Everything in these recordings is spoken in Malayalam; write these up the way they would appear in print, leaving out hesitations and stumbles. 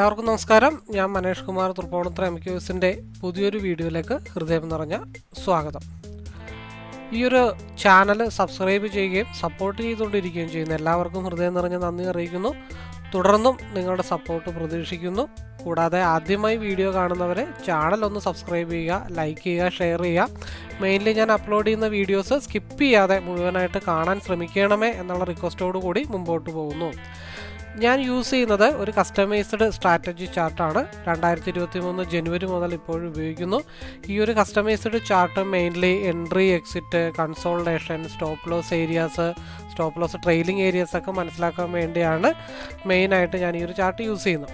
എല്ലാവർക്കും നമസ്കാരം. ഞാൻ മനേഷ് കുമാർ തൃപ്പൂണിത്തുറ MQSന്റെ പുതിയൊരു വീഡിയോയിലേക്ക് ഹൃദയം നിറഞ്ഞ സ്വാഗതം. ഈ ഒരു ചാനൽ സബ്സ്ക്രൈബ് ചെയ്യുകയും സപ്പോർട്ട് ചെയ്തുകൊണ്ടിരിക്കുകയും ചെയ്യുന്ന എല്ലാവർക്കും ഹൃദയം നിറഞ്ഞ നന്ദി അറിയിക്കുന്നു. തുടർന്നും നിങ്ങളുടെ സപ്പോർട്ട് പ്രതീക്ഷിക്കുന്നു. കൂടാതെ ആദ്യമായി വീഡിയോ കാണുന്നവരെ ചാനൽ ഒന്ന് സബ്സ്ക്രൈബ് ചെയ്യുക, ലൈക്ക് ചെയ്യുക, ഷെയർ ചെയ്യുക. മെയിൻലി ഞാൻ അപ്ലോഡ് ചെയ്യുന്ന വീഡിയോസ് സ്കിപ്പ് ചെയ്യാതെ മുഴുവനായിട്ട് കാണാൻ ശ്രമിക്കണമേ എന്നുള്ള റിക്വസ്റ്റോടു കൂടി മുമ്പോട്ട് പോകുന്നു. ഞാൻ യൂസ് ചെയ്യുന്നത് ഒരു കസ്റ്റമൈസ്ഡ് സ്ട്രാറ്റജി ചാർട്ടാണ്. 2023 ജനുവരി മുതൽ ഇപ്പോഴും ഉപയോഗിക്കുന്നു. ഈ ഒരു customized chart mainly entry, exit, consultation, stop loss areas, stop loss trailing areas ഒക്കെ മനസ്സിലാക്കാൻ വേണ്ടിയാണ് മെയിനായിട്ട് ഞാൻ ഈ ഒരു ചാർട്ട് യൂസ് ചെയ്യുന്നത്.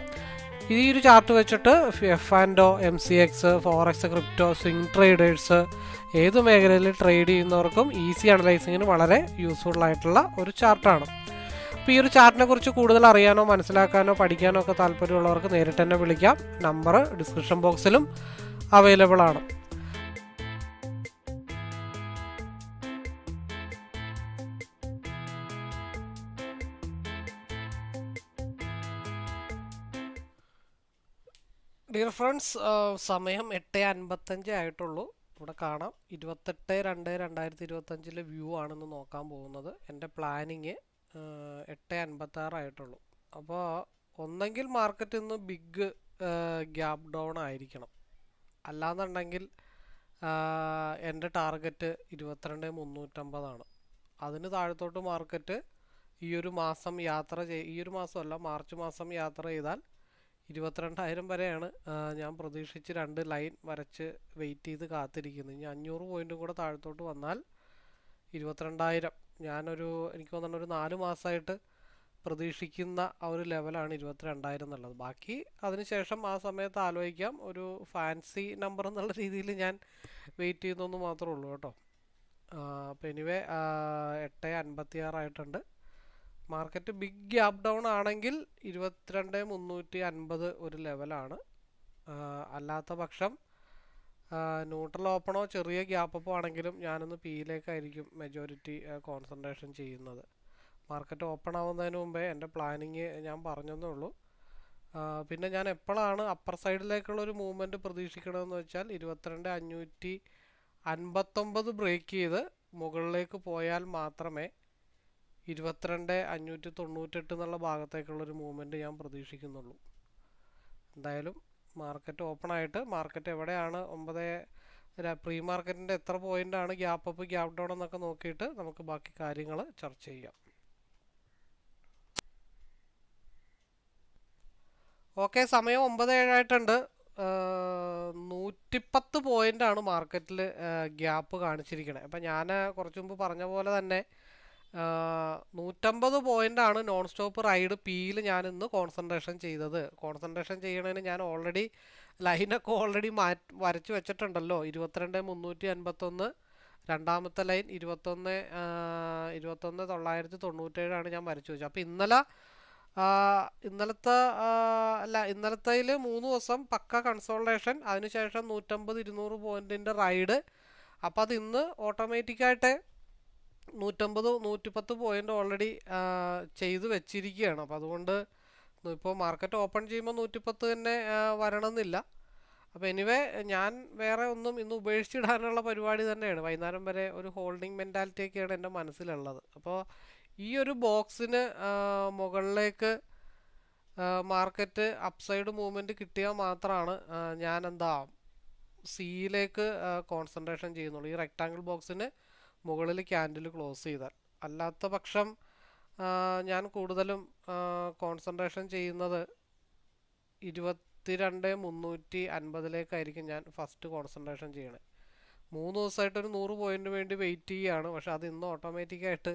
ഈ ഒരു ചാർട്ട് വെച്ചിട്ട് F&O, MCX, forex, crypto, swing traders ഏത് മേഖലയിൽ ട്രേഡ് ചെയ്യുന്നവർക്കും ഈസി അനലൈസിങ്ങിന് വളരെ യൂസ്ഫുൾ ആയിട്ടുള്ള ഒരു ചാർട്ടാണ്. അപ്പോൾ ഈ ഒരു ചാർട്ടിനെ കുറിച്ച് കൂടുതൽ അറിയാനോ മനസ്സിലാക്കാനോ പഠിക്കാനോ ഒക്കെ താല്പര്യമുള്ളവർക്ക് നേരിട്ട് തന്നെ വിളിക്കാം. നമ്പർ ഡിസ്ക്രിപ്ഷൻ ബോക്സിലും അവൈലബിൾ ആണ്. ഡിയർ ഫ്രണ്ട്സ്, സമയം 8:55 ആയിട്ടുള്ളൂ. ഇവിടെ കാണാം 28/2/2025 വ്യൂ ആണെന്ന് നോക്കാൻ പോകുന്നത്. എൻ്റെ പ്ലാനിങ് 8:56 ആയിട്ടുള്ളൂ. അപ്പോൾ ഒന്നെങ്കിൽ മാർക്കറ്റ് ഇന്ന് ബിഗ് ഗ്യാപ്പ് ഡൗൺ ആയിരിക്കണം, അല്ലാന്നുണ്ടെങ്കിൽ എൻ്റെ ടാർഗറ്റ് 22,350 അതിന് താഴത്തോട്ട് മാർക്കറ്റ് ഈ ഒരു മാസം ഈ ഒരു മാസമല്ല, മാർച്ച് മാസം യാത്ര ചെയ്താൽ 22,000 വരെയാണ് ഞാൻ പ്രതീക്ഷിച്ച് 2 ലൈൻ വരച്ച് വെയിറ്റ് ചെയ്ത് കാത്തിരിക്കുന്നത്. ഇനി 500 പോയിൻറ്റും കൂടെ താഴത്തോട്ട് വന്നാൽ 22,000. എനിക്ക് തോന്നുന്നു ഒരു 4 മാസമായിട്ട് പ്രതീക്ഷിക്കുന്ന ആ ഒരു ലെവലാണ് 22,000 എന്നുള്ളത്. ബാക്കി അതിനുശേഷം ആ സമയത്ത് ആലോചിക്കാം. ഒരു ഫാൻസി നമ്പർ എന്നുള്ള രീതിയിൽ ഞാൻ വെയിറ്റ് ചെയ്യുന്നതെന്ന് മാത്രമേ ഉള്ളൂ കേട്ടോ. അപ്പോൾ എനിവേ 8:56 ആയിട്ടുണ്ട്. മാർക്കറ്റ് ബിഗ് ഗ്യാപ്പ് ഡൗൺ ആണെങ്കിൽ 22,350 ഒരു ലെവലാണ്. അല്ലാത്ത പക്ഷം ന്യൂട്രൽ ഓപ്പണോ ചെറിയ ഗ്യാപ്പ് അപ്പോ ആണെങ്കിലും ഞാനൊന്ന് പിയിലേക്കായിരിക്കും മെജോറിറ്റി കോൺസെൻട്രേഷൻ ചെയ്യുന്നത്. മാർക്കറ്റ് ഓപ്പൺ ആവുന്നതിന് മുമ്പേ എൻ്റെ പ്ലാനിങ് ഞാൻ പറഞ്ഞതേ ഉള്ളൂ. പിന്നെ ഞാൻ എപ്പോഴാണ് അപ്പർ സൈഡിലേക്കുള്ളൊരു മൂവ്മെൻറ്റ് പ്രതീക്ഷിക്കണമെന്ന് വെച്ചാൽ 22,559 ബ്രേക്ക് ചെയ്ത് മുകളിലേക്ക് പോയാൽ മാത്രമേ 22,598 എന്നുള്ള ഭാഗത്തേക്കുള്ളൊരു മൂവ്മെൻറ്റ് ഞാൻ പ്രതീക്ഷിക്കുന്നുള്ളൂ. എന്തായാലും മാർക്കറ്റ് ഓപ്പൺ ആയിട്ട് മാർക്കറ്റ് എവിടെയാണ് പ്രീ മാർക്കറ്റിൻ്റെ എത്ര പോയിൻ്റാണ് ഗ്യാപ്പ് അപ്പ്, ഗ്യാപ്പ് ഡൗൺ എന്നൊക്കെ നോക്കിയിട്ട് നമുക്ക് ബാക്കി കാര്യങ്ങൾ ചർച്ച ചെയ്യാം. ഓക്കെ, സമയം 9:07 ആയിട്ടുണ്ട്. 110 പോയിൻ്റാണ് മാർക്കറ്റിൽ ഗ്യാപ്പ് കാണിച്ചിരിക്കണേ. അപ്പം ഞാൻ കുറച്ച് മുമ്പ് പറഞ്ഞ പോലെ തന്നെ 150 പോയിൻ്റാണ് നോൺ സ്റ്റോപ്പ് റൈഡ് പിയിൽ ഞാൻ ഇന്ന് കോൺസെൻട്രേഷൻ ചെയ്തത്. കോൺസെൻട്രേഷൻ ചെയ്യണതിന് ഞാൻ ലൈനൊക്കെ വരച്ച് വെച്ചിട്ടുണ്ടല്ലോ. 22,351 രണ്ടാമത്തെ ലൈൻ, 21,997 ഞാൻ വരച്ചു വെച്ചത്. അപ്പോൾ ഇന്നലത്തേൽ 3 ദിവസം പക്ക കൺസോൾട്ടേഷൻ, അതിനുശേഷം 150-200 പോയിൻറ്റിൻ്റെ റൈഡ്. അപ്പോൾ അത് ഇന്ന് ഓട്ടോമാറ്റിക്കായിട്ട് 150-110 പോയിൻ്റ് ഓൾറെഡി ചെയ്ത് വെച്ചിരിക്കുകയാണ്. അപ്പോൾ അതുകൊണ്ട് ഇപ്പോൾ മാർക്കറ്റ് ഓപ്പൺ ചെയ്യുമ്പോൾ 110 തന്നെ വരണമെന്നില്ല. അപ്പോൾ എനിവേ ഞാൻ വേറെ ഒന്നും ഇന്ന് ഉപേക്ഷിച്ചിടാനുള്ള പരിപാടി തന്നെയാണ്. വൈകുന്നേരം വരെ ഒരു ഹോൾഡിംഗ് മെൻറ്റാലിറ്റിയൊക്കെയാണ് എൻ്റെ മനസ്സിലുള്ളത്. അപ്പോൾ ഈ ഒരു ബോക്സിന് മുകളിലേക്ക് മാർക്കറ്റ് അപ്സൈഡ് മൂവ്മെൻറ്റ് കിട്ടിയാൽ മാത്രമാണ് ഞാൻ സിയിലേക്ക് കോൺസെൻട്രേഷൻ ചെയ്യുന്നുള്ളൂ. ഈ റെക്റ്റാങ്കിൾ ബോക്സിന് മുകളിൽ ക്യാൻഡിൽ ക്ലോസ് ചെയ്താൽ. അല്ലാത്ത പക്ഷം ഞാൻ കൂടുതലും കോൺസെൻട്രേഷൻ ചെയ്യുന്നത് 22,350 ഞാൻ ഫസ്റ്റ് കോൺസെൻട്രേഷൻ ചെയ്യണേ. 3 ദിവസമായിട്ടൊരു 100 പോയിൻറ്റ് വേണ്ടി വെയിറ്റ് ചെയ്യുകയാണ്. പക്ഷെ അത് ഇന്ന് ഓട്ടോമാറ്റിക്കായിട്ട്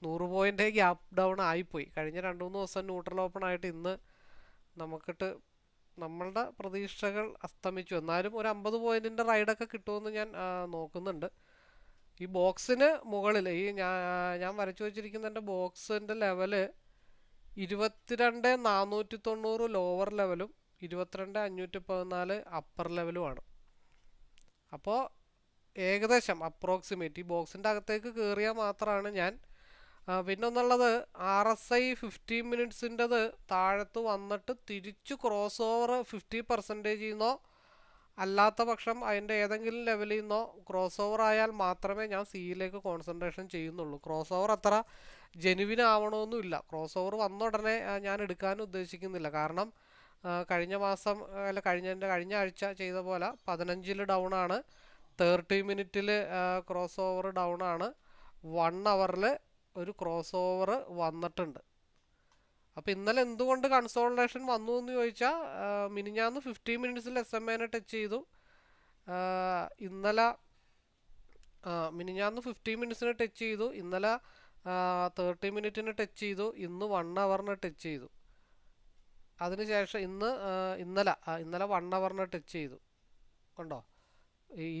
100 പോയിൻ്റ് ഗ്യാപ്പ് ഡൗൺ ആയിപ്പോയി. കഴിഞ്ഞ 2-3 ദിവസം ന്യൂട്രൽ ഓപ്പൺ ആയിട്ട് ഇന്ന് നമ്മളുടെ പ്രതീക്ഷകൾ അസ്തമിച്ചു. എന്നാലും ഒരു 50 പോയിൻറ്റിൻ്റെ റൈഡൊക്കെ കിട്ടുമെന്ന് ഞാൻ നോക്കുന്നുണ്ട്. ഈ ബോക്സിന് മുകളിൽ ഞാൻ വരച്ചു വെച്ചിരിക്കുന്നതിൻ്റെ ബോക്സിൻ്റെ ലെവല് 22,490 ലോവർ ലെവലും 22,514 അപ്പർ ലെവലുമാണ്. അപ്പോൾ ഏകദേശം അപ്രോക്സിമേറ്റ് ഈ ബോക്സിൻ്റെ അകത്തേക്ക് കയറിയാൽ മാത്രമാണ് ഞാൻ പിന്നെ ഒന്നുള്ളത് RSI 15 മിനിറ്റ്സിൻ്റെത് താഴത്ത് വന്നിട്ട് തിരിച്ചു ക്രോസ് ഓവർ 50% നിന്നോ അല്ലാത്ത പക്ഷം അതിൻ്റെ ഏതെങ്കിലും ലെവലിൽ നിന്നോ ക്രോസ് ഓവർ ആയാൽ മാത്രമേ ഞാൻ സിയിലേക്ക് കോൺസെൻട്രേഷൻ ചെയ്യുന്നുള്ളൂ. ക്രോസ് ഓവർ അത്ര ജെനുവിൻ ആവണമെന്നില്ല. ക്രോസ് ഓവർ വന്ന ഉടനെ ഞാൻ എടുക്കാനും ഉദ്ദേശിക്കുന്നില്ല. കാരണം കഴിഞ്ഞ മാസം അല്ല കഴിഞ്ഞ ആഴ്ച ചെയ്ത പോലെ 15-ൽ ഡൗൺ ആണ്, 30 മിനിറ്റിൽ ക്രോസ് ഓവർ ഡൗൺ ആണ്, 1 അവറിൽ ഒരു ക്രോസ് ഓവർ വന്നിട്ടുണ്ട്. അപ്പോൾ ഇന്നലെ എന്തുകൊണ്ട് കൺസോൾട്ടേഷൻ വന്നു എന്ന് ചോദിച്ചാൽ മിനിഞ്ഞാന്ന് 15 മിനിറ്റ്സിൽ SMA ടച്ച് ചെയ്തു. ഇന്നലെ മിനിഞ്ഞാന്ന് 15 മിനിറ്റ്സിന് ടച്ച് ചെയ്തു, ഇന്നലെ 30 മിനിറ്റിന് ടച്ച് ചെയ്തു, ഇന്ന് 1 അവറിന് ടച്ച് ചെയ്തു. അതിനുശേഷം ഇന്നലെ 1 അവറിന് ടച്ച് ചെയ്തു. കണ്ടോ,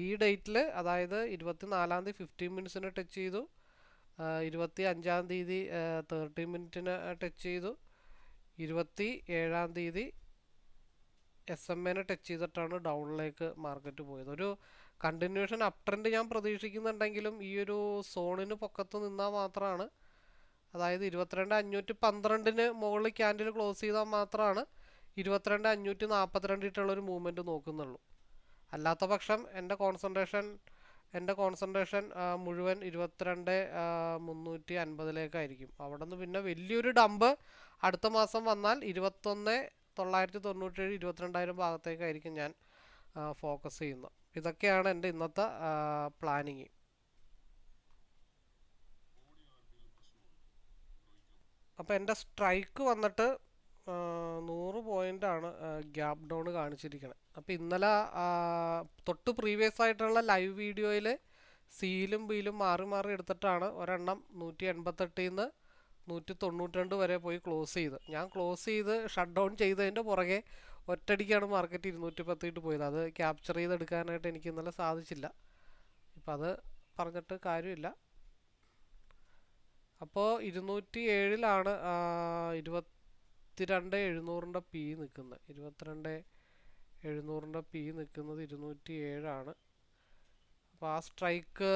ഈ ഡേറ്റിൽ അതായത് 24-ാം തീയതി 15 മിനിറ്റ്സിന് ടച്ച് ചെയ്തു, 25-ാം തീയതി 30 മിനിറ്റിന് ടച്ച് ചെയ്തു, 27-ാം തീയതി SMA ടച്ച് ചെയ്തിട്ടാണ് ഡൗണിലേക്ക് മാർക്കറ്റ് പോയത്. ഒരു കണ്ടിന്യൂഷൻ അപ് ട്രെൻഡ് ഞാൻ പ്രതീക്ഷിക്കുന്നുണ്ടെങ്കിലും ഈ ഒരു സോണിന് പൊക്കത്ത് നിന്നാൽ മാത്രമാണ്, അതായത് 22,512-ന് മുകളിൽ ക്യാൻഡിൽ ക്ലോസ് ചെയ്താൽ മാത്രമാണ് 22,542 ഇട്ടുള്ളൊരു മൂവ്മെൻറ്റ് നോക്കുന്നുള്ളൂ. അല്ലാത്ത പക്ഷം എൻ്റെ കോൺസെൻട്രേഷൻ മുഴുവൻ 22,350-ലേക്കായിരിക്കും. അവിടെ നിന്ന് പിന്നെ വലിയൊരു ഡംപ് അടുത്ത മാസം വന്നാൽ 21,997 22,000 ഭാഗത്തേക്കായിരിക്കും ഞാൻ ഫോക്കസ് ചെയ്യുന്നത്. ഇതൊക്കെയാണ് എൻ്റെ ഇന്നത്തെ പ്ലാനിങ്. അപ്പോൾ എൻ്റെ സ്ട്രൈക്ക് വന്നിട്ട് 100 പോയിൻ്റാണ് ഗ്യാപ്പ് ഡൗൺ കാണിച്ചിരിക്കുന്നത്. അപ്പോൾ ഇന്നലെ തൊട്ട് പ്രീവിയസ് ആയിട്ടുള്ള ലൈവ് വീഡിയോയിൽ സിയിലും ബിയിലും മാറി മാറി എടുത്തിട്ടാണ് ഒരെണ്ണം 188-ൽ നിന്ന് 192 വരെ പോയി ക്ലോസ് ചെയ്ത്. ഞാൻ ക്ലോസ് ചെയ്ത് ഷട്ട് ഡൗൺ ചെയ്തതിൻ്റെ പുറകെ ഒറ്റടിക്കാണ് മാർക്കറ്റ് 210 ഇട്ട് പോയത്. അത് ക്യാപ്ചർ ചെയ്തെടുക്കാനായിട്ട് എനിക്ക് ഇന്നലെ സാധിച്ചില്ല. ഇപ്പം അത് പറഞ്ഞിട്ട് കാര്യമില്ല. അപ്പോൾ 207-ലാണ് 22,700-ൻ്റെ പി നിൽക്കുന്നത്. 22,700-ൻ്റെ പി നിൽക്കുന്നത് 207-ആണ്. അപ്പോൾ ആ സ്ട്രൈക്ക്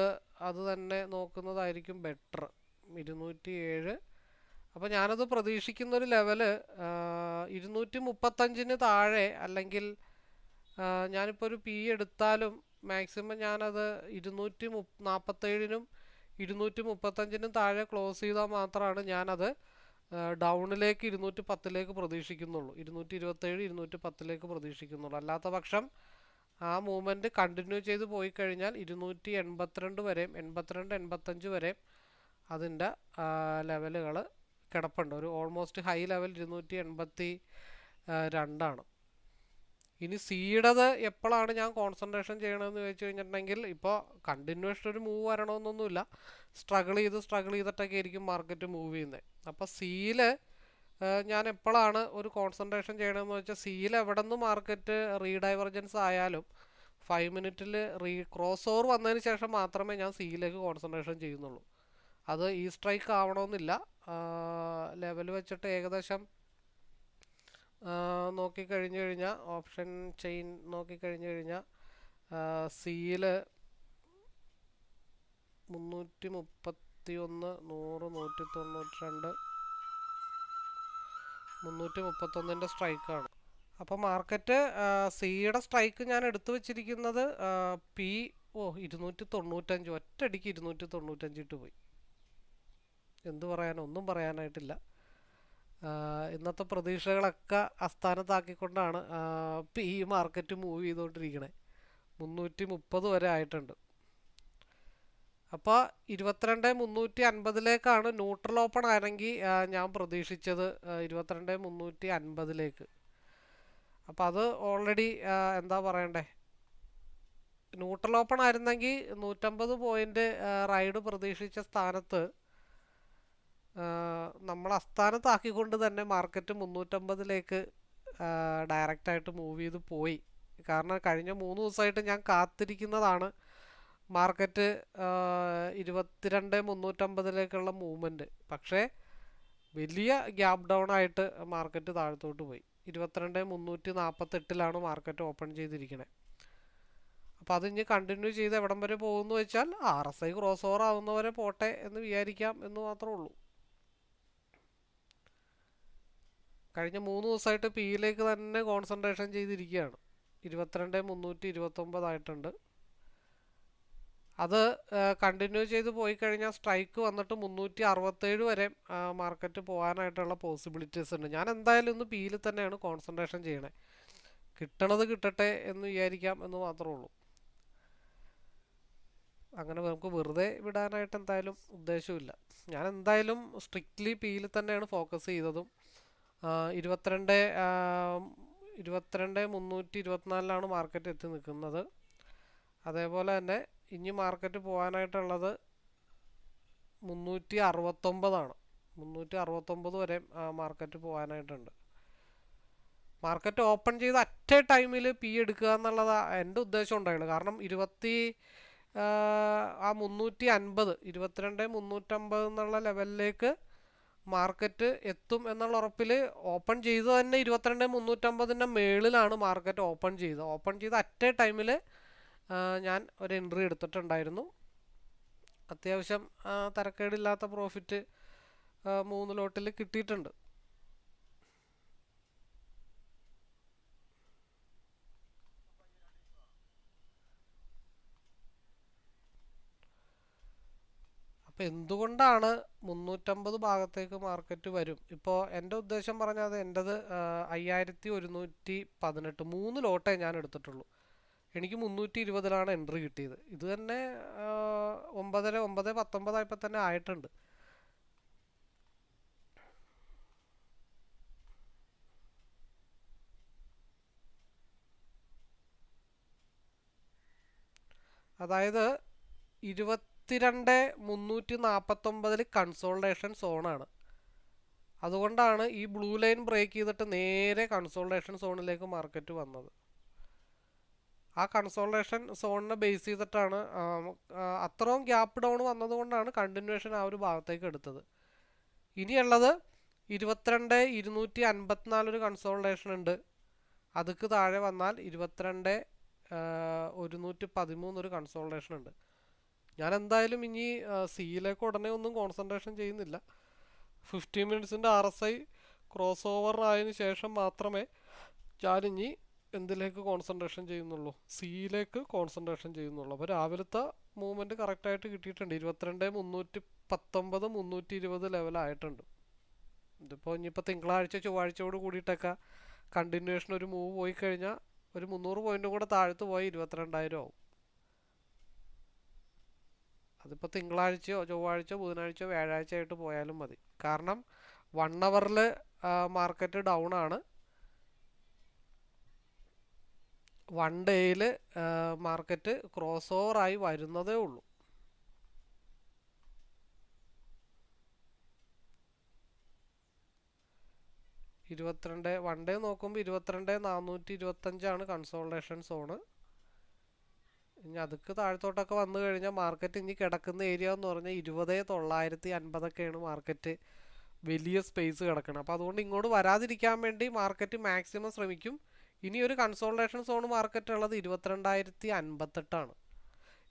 അത് തന്നെ നോക്കുന്നതായിരിക്കും ബെറ്റർ, 207. അപ്പോൾ ഞാനത് പ്രതീക്ഷിക്കുന്നൊരു ലെവല് 235-ന് താഴെ, അല്ലെങ്കിൽ ഞാനിപ്പോൾ ഒരു പി എടുത്താലും മാക്സിമം ഞാനത് 247-നും 235-നും താഴെ ക്ലോസ് ചെയ്താൽ മാത്രമാണ് ഞാനത് ഡൗണിലേക്ക് 210-ലേക്ക് പ്രതീക്ഷിക്കുന്നുള്ളൂ. 227 210-ലേക്ക് പ്രതീക്ഷിക്കുന്നുള്ളൂ. അല്ലാത്ത പക്ഷം ആ മൂവ്മെൻറ്റ് കണ്ടിന്യൂ ചെയ്ത് പോയി കഴിഞ്ഞാൽ 282 വരെയും 85 വരെയും അതിൻ്റെ ലെവലുകൾ കിടപ്പുണ്ട്. ഒരു ഓൾമോസ്റ്റ് ഹൈ ലെവൽ 282-ആണ്. ഇനി സിയുടേത് എപ്പോഴാണ് ഞാൻ കോൺസെൻട്രേഷൻ ചെയ്യണമെന്ന് ചോദിച്ചു കഴിഞ്ഞിട്ടുണ്ടെങ്കിൽ, ഇപ്പോൾ കണ്ടിന്യൂഷൻ ഒരു മൂവ് വരണമെന്നൊന്നുമില്ല, സ്ട്രഗിൾ ചെയ്തിട്ടൊക്കെ ആയിരിക്കും മാർക്കറ്റ് മൂവ് ചെയ്യുന്നത്. അപ്പോൾ സിയിൽ ഞാൻ എപ്പോഴാണ് ഒരു കോൺസെൻട്രേഷൻ ചെയ്യണമെന്ന് വെച്ചാൽ, സിയിൽ എവിടെ നിന്ന് മാർക്കറ്റ് റീഡൈവർജൻസ് ആയാലും 5 മിനിറ്റിൽ ക്രോസ് ഓവർ വന്നതിന് ശേഷം മാത്രമേ ഞാൻ സിയിലേക്ക് കോൺസെൻട്രേഷൻ ചെയ്യുന്നുള്ളൂ. അത് ഈ സ്ട്രൈക്ക് ആവണമെന്നില്ല. ലെവൽ വെച്ചിട്ട് ഏകദേശം നോക്കിക്കഴിഞ്ഞു കഴിഞ്ഞാൽ, ഓപ്ഷൻ ചെയിൻ നോക്കിക്കഴിഞ്ഞു കഴിഞ്ഞാൽ സിയിൽ 331, 100, 192, 331-ൻ്റെ സ്ട്രൈക്കാണ്. അപ്പോൾ മാർക്കറ്റ് സിയുടെ സ്ട്രൈക്ക് ഞാൻ എടുത്തു വച്ചിരിക്കുന്നത് പി 295, ഒറ്റയടിക്ക് 295 ഇട്ട് പോയി. എന്തു പറയാനോ, ഒന്നും പറയാനായിട്ടില്ല. ഇന്നത്തെ പ്രതീക്ഷകളൊക്കെ അസ്ഥാനത്താക്കിക്കൊണ്ടാണ് ഈ മാർക്കറ്റ് മൂവ് ചെയ്തുകൊണ്ടിരിക്കണേ. 330 വരെ ആയിട്ടുണ്ട്. അപ്പോൾ 22,350-ലേക്കാണ് ന്യൂട്രൽ ഓപ്പൺ ആണെങ്കിൽ ഞാൻ പ്രതീക്ഷിച്ചത്, 22,350-ലേക്ക്. അപ്പോൾ അത് ഓൾറെഡി എന്താ പറയണ്ടേ, ന്യൂട്രൽ ഓപ്പൺ ആയിരുന്നെങ്കിൽ 150 പോയിൻ്റ് റൈഡ് പ്രതീക്ഷിച്ച സ്ഥാനത്ത് നമ്മൾ അസ്ഥാനത്താക്കിക്കൊണ്ട് തന്നെ മാർക്കറ്റ് 350-ലേക്ക് ഡയറക്റ്റായിട്ട് മൂവ് ചെയ്ത് പോയി. കാരണം കഴിഞ്ഞ 3 ദിവസമായിട്ട് ഞാൻ കാത്തിരിക്കുന്നതാണ് മാർക്കറ്റ് 22,350-ലേക്കുള്ള മൂവ്മെൻറ്റ്. പക്ഷേ വലിയ ഗ്യാപ്പ് ഡൗൺ ആയിട്ട് മാർക്കറ്റ് താഴത്തോട്ട് പോയി. 22,348-ലാണ് മാർക്കറ്റ് ഓപ്പൺ ചെയ്തിരിക്കണേ. അപ്പോൾ അതിഞ്ഞ് കണ്ടിന്യൂ ചെയ്ത് എവിടം വരെ പോകുമെന്ന് വെച്ചാൽ RSI ക്രോസ് ഓവർ ആവുന്നവരെ പോട്ടെ എന്ന് വിചാരിക്കാം എന്ന് മാത്രമേ ഉള്ളൂ. കഴിഞ്ഞ 3 ദിവസമായിട്ട് പിയിലേക്ക് തന്നെ കോൺസെൻട്രേഷൻ ചെയ്തിരിക്കുകയാണ്. 22,329 ആയിട്ടുണ്ട്. അത് കണ്ടിന്യൂ ചെയ്ത് പോയി കഴിഞ്ഞാൽ സ്ട്രൈക്ക് വന്നിട്ട് 367 വരെ മാർക്കറ്റ് പോകാനായിട്ടുള്ള പോസിബിലിറ്റീസ് ഉണ്ട്. ഞാൻ എന്തായാലും ഇന്ന് പിയിൽ തന്നെയാണ് കോൺസെൻട്രേഷൻ ചെയ്യണേ. കിട്ടണത് കിട്ടട്ടെ എന്ന് വിചാരിക്കാം എന്ന് മാത്രമേ ഉള്ളൂ. അങ്ങനെ നമുക്ക് വെറുതെ വിടാനായിട്ട് എന്തായാലും ഉദ്ദേശമില്ല. ഞാൻ എന്തായാലും സ്ട്രിക്ട്ലി പിയിൽ തന്നെയാണ് ഫോക്കസ് ചെയ്തതും. 22,324 മാർക്കറ്റ് എത്തി നിൽക്കുന്നത്. അതേപോലെ തന്നെ ഇനി മാർക്കറ്റ് പോകാനായിട്ടുള്ളത് 369 369 വരെ മാർക്കറ്റ് പോകാനായിട്ടുണ്ട്. മാർക്കറ്റ് ഓപ്പൺ ചെയ്ത് അറ്റ് എ ടൈമിൽ പി എടുക്കുക എന്നുള്ളത് എൻ്റെ ഉദ്ദേശം ഉണ്ടായുള്ളൂ. കാരണം 350 22,350 എന്നുള്ള ലെവലിലേക്ക് മാർക്കറ്റ് എത്തും എന്നുള്ള ഉറപ്പിൽ ഓപ്പൺ ചെയ്ത് തന്നെ 22,350 മേളിലാണ് മാർക്കറ്റ് ഓപ്പൺ ചെയ്ത് അറ്റ് എ ടൈമിൽ ഞാൻ ഒരു എൻട്രി എടുത്തിട്ടുണ്ടായിരുന്നു. അത്യാവശ്യം തരക്കേടില്ലാത്ത പ്രോഫിറ്റ് 3 ലോട്ടിൽ കിട്ടിയിട്ടുണ്ട്. അപ്പോൾ എന്തുകൊണ്ടാണ് 350 ഭാഗത്തേക്ക് മാർക്കറ്റ് വരും? ഇപ്പോൾ എൻ്റെ ഉദ്ദേശം പറഞ്ഞത് എൻ്റെത് 5,118 3 ലോട്ടേ ഞാൻ എടുത്തിട്ടുള്ളൂ. എനിക്ക് 320 എൻട്രി കിട്ടിയത്. ഇത് തന്നെ 9:19 ആയപ്പോൾ തന്നെ ആയിട്ടുണ്ട്. അതായത് 22,349 കൺസോൾട്ടേഷൻ സോണാണ്. അതുകൊണ്ടാണ് ഈ ബ്ലൂ ലൈൻ ബ്രേക്ക് ചെയ്തിട്ട് നേരെ കൺസോൾട്ടേഷൻ സോണിലേക്ക് മാർക്കറ്റ് വന്നത്. ആ കൺസോൾട്ടേഷൻ സോണിനെ ബേസ് ചെയ്തിട്ടാണ് അത്രയും ഗ്യാപ്പ് ഡൗൺ വന്നതുകൊണ്ടാണ് കണ്ടിന്യൂഷൻ ആ ഒരു ഭാഗത്തേക്ക് എടുത്തത്. ഇനിയുള്ളത് 22,254 ഒരു കൺസോൾട്ടേഷൻ ഉണ്ട്. അതുക്ക് താഴെ വന്നാൽ 22,113 ഒരു കൺസോൾട്ടേഷൻ ഉണ്ട്. ഞാൻ എന്തായാലും ഇനി സിയിലേക്ക് ഉടനെ ഒന്നും കോൺസെൻട്രേഷൻ ചെയ്യുന്നില്ല. 15 മിനിറ്റ്സിൻ്റെ RSI ക്രോസ് ഓവർ ആയതിനു ശേഷം മാത്രമേ ഞാനിനി എന്തിലേക്ക് കോൺസെൻട്രേഷൻ ചെയ്യുന്നുള്ളൂ, സിയിലേക്ക് കോൺസെൻട്രേഷൻ ചെയ്യുന്നുള്ളൂ. അപ്പോൾ രാവിലത്തെ മൂവ്മെൻറ്റ് കറക്റ്റായിട്ട് കിട്ടിയിട്ടുണ്ട്. 22,319 320 ലെവലായിട്ടുണ്ട്. ഇതിപ്പോൾ ഇനിയിപ്പോൾ തിങ്കളാഴ്ച ചൊവ്വാഴ്ചയോട് കൂടിയിട്ടൊക്കെ കണ്ടിന്യൂഷൻ ഒരു മൂവ് പോയി കഴിഞ്ഞാൽ ഒരു 300 പോയിൻറ്റും കൂടെ താഴത്ത് പോയി 22,000 ആവും. അതിപ്പോൾ തിങ്കളാഴ്ചയോ ചൊവ്വാഴ്ചയോ ബുധനാഴ്ചയോ വ്യാഴാഴ്ച ആയിട്ട് പോയാലും മതി. കാരണം 1 അവറിൽ മാർക്കറ്റ് ഡൗൺ ആണ്. 1 ഡേയിൽ മാർക്കറ്റ് ക്രോസ് ഓവറായി വരുന്നതേ ഉള്ളൂ. വൺ ഡേ നോക്കുമ്പോൾ 22,425 കൺസോൾട്ടേഷൻ സോണ്. ഇനി അതുക്ക് താഴത്തോട്ടൊക്കെ വന്നു കഴിഞ്ഞാൽ മാർക്കറ്റ് ഇനി കിടക്കുന്ന ഏരിയ എന്ന് പറഞ്ഞാൽ 20,950 മാർക്കറ്റ് വലിയ സ്പേസ് കിടക്കണം. അപ്പോൾ അതുകൊണ്ട് ഇങ്ങോട്ട് വരാതിരിക്കാൻ വേണ്ടി മാർക്കറ്റ് മാക്സിമം ശ്രമിക്കും. ഇനി ഒരു കൺസോൾട്ടേഷൻ സോൺ മാർക്കറ്റ് ഉള്ളത് 22,058.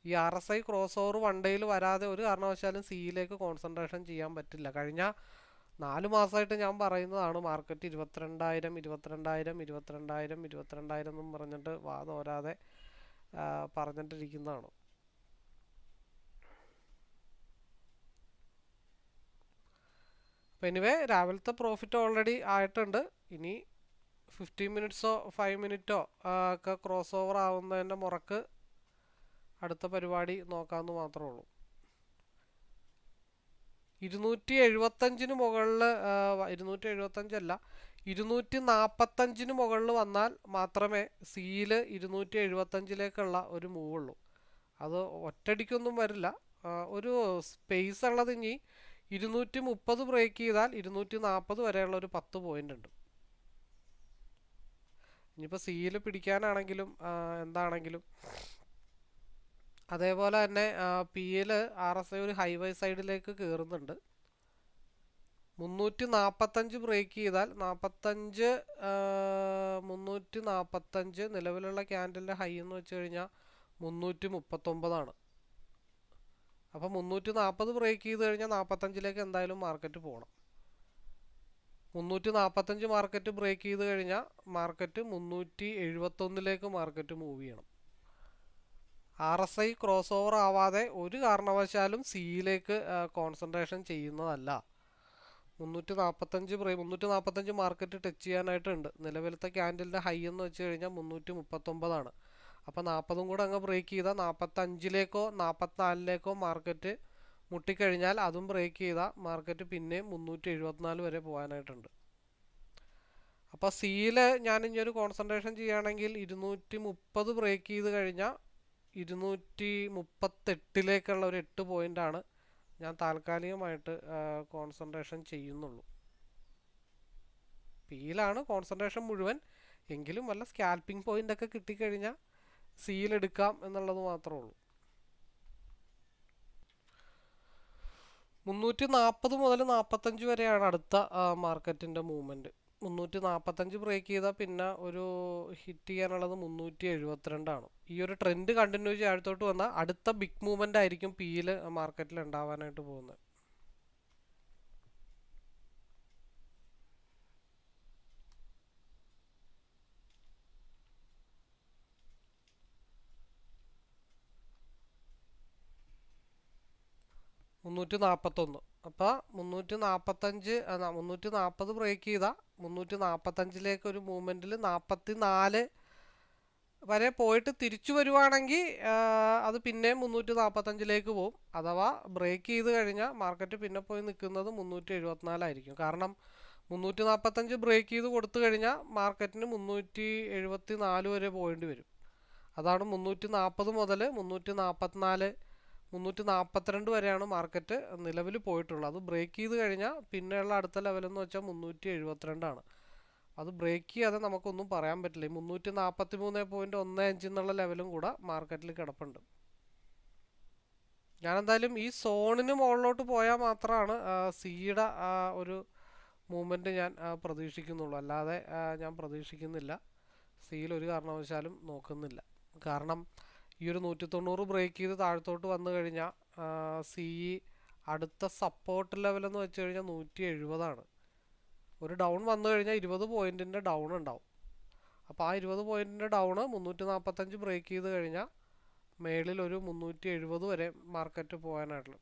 ഈ RSI ക്രോസ് ഓവർ 1 ഡേയിൽ വരാതെ ഒരു കാരണവശാലും സിയിലേക്ക് കോൺസെൻട്രേഷൻ ചെയ്യാൻ പറ്റില്ല. കഴിഞ്ഞ 4 മാസമായിട്ട് ഞാൻ പറയുന്നതാണ് മാർക്കറ്റ് 22,000 എന്നും പറഞ്ഞിട്ട് വാതോരാതെ പറഞ്ഞിട്ടിരിക്കുന്നതാണ്. അപ്പോൾ എനിവേ രാവിലത്തെ പ്രോഫിറ്റ് ഓൾറെഡി ആയിട്ടുണ്ട്. ഇനി 15 മിനിറ്റ്സോ 5 മിനിറ്റോ ഒക്കെ ക്രോസ് ഓവർ ആവുന്നതിൻ്റെ മുറക്ക് അടുത്ത പരിപാടി നോക്കാമെന്ന് മാത്രമേ ഉള്ളൂ. 275 മുകളിൽ 275 അല്ല 245 മുകളിൽ വന്നാൽ മാത്രമേ സിയിൽ 275 ഒരു മൂവ് ഉള്ളൂ. അത് ഒറ്റയടിക്കൊന്നും വരില്ല. ഒരു സ്പേസ് ഉള്ളത് ഇനി 230 ബ്രേക്ക് ചെയ്താൽ 240 വരെയുള്ള ഒരു 10 പോയിന്റ് ഉണ്ട്. ഇനിയിപ്പോൾ സിയിൽ പിടിക്കാനാണെങ്കിലും എന്താണെങ്കിലും അതേപോലെ തന്നെ പിയിൽ RSI ഒരു ഹൈവേ സൈഡിലേക്ക് കയറുന്നുണ്ട്. 345 ബ്രേക്ക് ചെയ്താൽ 345 നിലവിലുള്ള ക്യാൻഡലിൻ്റെ ഹൈ എന്ന് വെച്ച് കഴിഞ്ഞാൽ 339. അപ്പോൾ 340 ബ്രേക്ക് ചെയ്ത് കഴിഞ്ഞാൽ 45 എന്തായാലും മാർക്കറ്റ് പോകണം. 345 മാർക്കറ്റ് ബ്രേക്ക് ചെയ്ത് കഴിഞ്ഞാൽ മാർക്കറ്റ് 371 മാർക്കറ്റ് മൂവ് ചെയ്യണം. RSI ക്രോസ് ഓവർ ആവാതെ ഒരു കാരണവശാലും സിയിലേക്ക് കോൺസെൻട്രേഷൻ ചെയ്യുന്നതല്ല. 345 മാർക്കറ്റ് ടച്ച് ചെയ്യാനായിട്ടുണ്ട്. നിലവിലത്തെ ക്യാൻഡലിൻ്റെ ഹൈ എന്ന് വെച്ച് കഴിഞ്ഞാൽ 339. അപ്പോൾ 40 കൂടെ അങ്ങ് ബ്രേക്ക് ചെയ്താൽ 45 44 മാർക്കറ്റ് മുട്ടിക്കഴിഞ്ഞാൽ അതും ബ്രേക്ക് ചെയ്താൽ മാർക്കറ്റ് പിന്നെയും 374 വരെ പോകാനായിട്ടുണ്ട്. അപ്പോൾ സിയിൽ ഞാൻ ഇനി ഒരു കോൺസെൻട്രേഷൻ ചെയ്യുകയാണെങ്കിൽ 230 ബ്രേക്ക് ചെയ്ത് കഴിഞ്ഞാൽ 238 ഒരു 8 പോയിൻ്റാണ് ഞാൻ താൽക്കാലികമായിട്ട് കോൺസെൻട്രേഷൻ ചെയ്യുന്നുള്ളൂ. പിയിലാണ് കോൺസെൻട്രേഷൻ മുഴുവൻ. എങ്കിലും വല്ല സ്കാൽപ്പിംഗ് പോയിൻ്റൊക്കെ കിട്ടിക്കഴിഞ്ഞാൽ സിയിലെടുക്കാം എന്നുള്ളത് മാത്രമേ ഉള്ളൂ. 340 മുതൽ 45 വരെയാണ് അടുത്ത മാർക്കറ്റിൻ്റെ മൂവ്മെൻറ്റ്. 345 ബ്രേക്ക് ചെയ്താൽ പിന്നെ ഒരു ഹിറ്റ് ചെയ്യാനുള്ളത് 372. ഈ ഒരു ട്രെൻഡ് കണ്ടിന്യൂ ചെയ്ത് അടുത്തോട്ട് വന്നാൽ അടുത്ത ബിഗ് മൂവ്മെൻ്റ് ആയിരിക്കും പിയിൽ മാർക്കറ്റിൽ ഉണ്ടാവാനായിട്ട് പോകുന്നത്. അപ്പോൾ 340 ബ്രേക്ക് ചെയ്താൽ 345 ഒരു മൂവ്മെൻറ്റിൽ 44 വരെ പോയിട്ട് തിരിച്ചു വരുവാണെങ്കിൽ അത് പിന്നെയും 345 പോകും. അഥവാ ബ്രേക്ക് ചെയ്ത് കഴിഞ്ഞാൽ മാർക്കറ്റ് പിന്നെ പോയി നിൽക്കുന്നത് 374 കാരണം 345 ബ്രേക്ക് ചെയ്ത് കൊടുത്തു കഴിഞ്ഞാൽ മാർക്കറ്റിന് 374 വരെ പോകേണ്ടി വരും. അതാണ് 340 മുതൽ 342 വരെയാണ് മാർക്കറ്റ് നിലവിൽ പോയിട്ടുള്ളത്. അത് ബ്രേക്ക് ചെയ്ത് കഴിഞ്ഞാൽ പിന്നെയുള്ള അടുത്ത ലെവലെന്ന് വെച്ചാൽ 372. അത് ബ്രേക്ക് ചെയ്യാതെ നമുക്കൊന്നും പറയാൻ പറ്റില്ല. 343.15 എന്നുള്ള ലെവലും കൂടെ മാർക്കറ്റിൽ കിടപ്പുണ്ട്. ഞാനെന്തായാലും ഈ സോണിന് മുകളിലോട്ട് പോയാൽ മാത്രമാണ് സിയുടെ ഒരു മൂവ്മെൻറ്റ് ഞാൻ പ്രതീക്ഷിക്കുന്നുള്ളൂ. അല്ലാതെ ഞാൻ പ്രതീക്ഷിക്കുന്നില്ല. സിയിൽ ഒരു കാരണവശാലും നോക്കുന്നില്ല. കാരണം ഈ ഒരു 190 ബ്രേക്ക് ചെയ്ത് താഴത്തോട്ട് വന്നു കഴിഞ്ഞാൽ സി അടുത്ത സപ്പോർട്ട് ലെവലെന്ന് വെച്ച് കഴിഞ്ഞാൽ 170. ഒരു ഡൗൺ വന്നു കഴിഞ്ഞാൽ 20 പോയിൻറ്റിൻ്റെ ഡൗൺ ഉണ്ടാവും. അപ്പോൾ ആ 20 പോയിൻറ്റിൻ്റെ ഡൗണ് 345 ബ്രേക്ക് ചെയ്ത് കഴിഞ്ഞാൽ മേളിൽ ഒരു 370 വരെ മാർക്കറ്റ് പോകാനായിട്ടുള്ള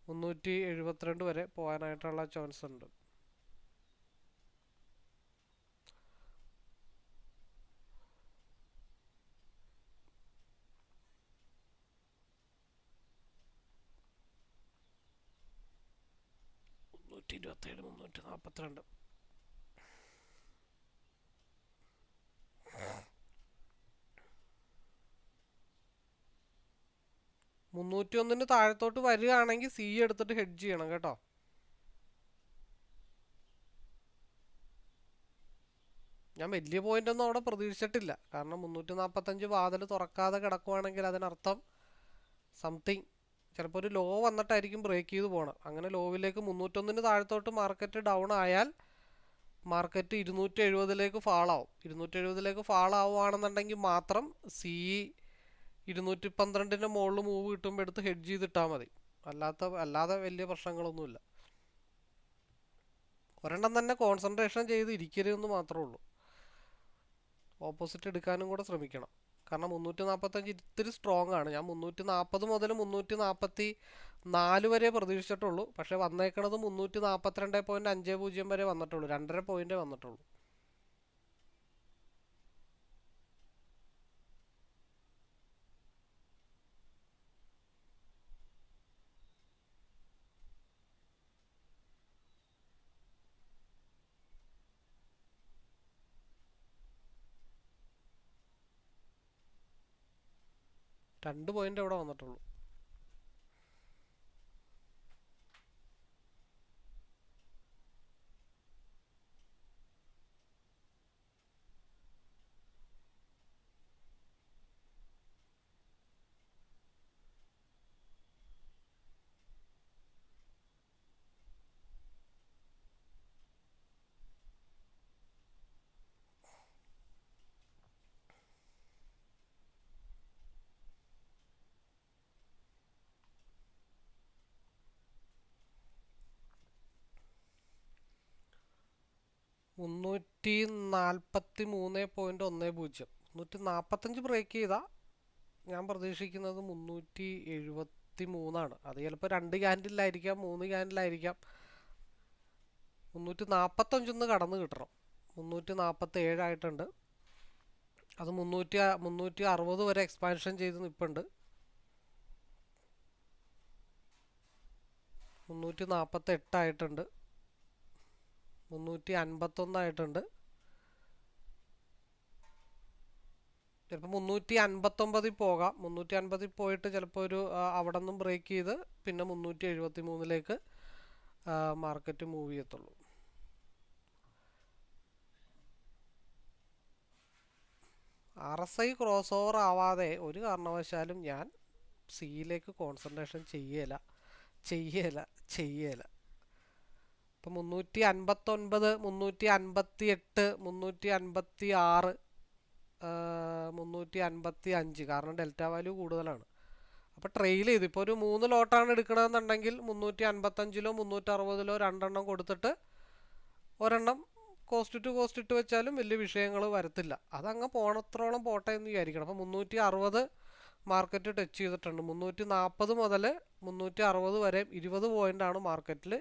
372 വരെ പോകാനായിട്ടുള്ള ചാൻസ് ഉണ്ട്. $327, $342. 301 താഴത്തോട്ട് വരികയാണെങ്കിൽ സി എടുത്തിട്ട് ഹെഡ്ജ് ചെയ്യണം കേട്ടോ. ഞാൻ വലിയ പോയിന്റ് ഒന്നും അവിടെ പ്രതീക്ഷിച്ചിട്ടില്ല. കാരണം 345 വാതിൽ തുറക്കാതെ കിടക്കുവാണെങ്കിൽ അതിനർത്ഥം സംതിങ് ചിലപ്പോൾ ഒരു ലോ വന്നിട്ടായിരിക്കും ബ്രേക്ക് ചെയ്ത് പോകണം. അങ്ങനെ ലോവിലേക്ക് 301 താഴത്തോട്ട് മാർക്കറ്റ് ഡൗൺ ആയാൽ മാർക്കറ്റ് 270 ഫാളാവും. 270 ഫാളാവുകയാണെന്നുണ്ടെങ്കിൽ മാത്രം സി 212 മുകളിൽ മൂവ് കിട്ടുമ്പോൾ എടുത്ത് ഹെഡ്ജ് ചെയ്തിട്ടാൽ മതി. അല്ലാതെ വലിയ പ്രശ്നങ്ങളൊന്നുമില്ല. ഒരെണ്ണം തന്നെ കോൺസെൻട്രേഷൻ ചെയ്ത് ഇരിക്കരുതെന്ന് മാത്രമേ ഉള്ളൂ. ഓപ്പോസിറ്റ് എടുക്കാനും കൂടെ ശ്രമിക്കണം. കാരണം 345 ഇത്തിരി സ്ട്രോങ് ആണ്. ഞാൻ 340 മുതൽ 344 വരെ പ്രതീക്ഷിച്ചിട്ടുള്ളൂ. പക്ഷേ വന്നേക്കണത് 342.50 വരെ വന്നിട്ടുള്ളൂ. 2.5 പോയിൻ്റേ വന്നിട്ടുള്ളൂ. രണ്ട് പോയിന്റ് ഇവിടെ വന്നിട്ടുള്ളൂ. 343.10. 345 ബ്രേക്ക് ചെയ്താൽ ഞാൻ പ്രതീക്ഷിക്കുന്നത് 373. അത് ചിലപ്പോൾ 2 ക്യാൻഡിലായിരിക്കാം, 3 ക്യാൻഡിലായിരിക്കാം. 345 കടന്ന് കിട്ടണം. 347 ആയിട്ടുണ്ട്. അത് 360 വരെ എക്സ്പാൻഷൻ ചെയ്ത് നിൽപ്പുണ്ട്. 348 ആയിട്ടുണ്ട്. 351 ആയിട്ടുണ്ട്. ചിലപ്പോൾ 359 പോകാം. 350 പോയിട്ട് ചിലപ്പോൾ അവിടെ നിന്നും ബ്രേക്ക് ചെയ്ത് പിന്നെ 373 മാർക്കറ്റ് മൂവ് ചെയ്യത്തുള്ളൂ. RSI ക്രോസ് ഓവർ ആവാതെ ഒരു കാരണവശാലും ഞാൻ സിയിലേക്ക് കോൺസെൻട്രേഷൻ ചെയ്യല. ഇപ്പം 359, 358, 356, 355, കാരണം ഡെൽറ്റ വാല്യൂ കൂടുതലാണ്. അപ്പോൾ ട്രെയിൽ ചെയ്ത് ഇപ്പോൾ ഒരു 3 ലോട്ടാണ് എടുക്കണമെന്നുണ്ടെങ്കിൽ 355-ലോ 360-ലോ 2 എണ്ണം കൊടുത്തിട്ട് ഒരെണ്ണം കോസ്റ്റ് ടു കോസ്റ്റ് ഇട്ട് വെച്ചാലും വലിയ വിഷയങ്ങൾ വരത്തില്ല. അതങ്ങ് പോണത്രോളം പോട്ടെ എന്ന് വിചാരിക്കണം. അപ്പോൾ 360 മാർക്കറ്റ് ടച്ച് ചെയ്തിട്ടുണ്ട്. 340 മുതൽ 360 വരെ 20 പോയിൻ്റാണ് മാർക്കറ്റിൽ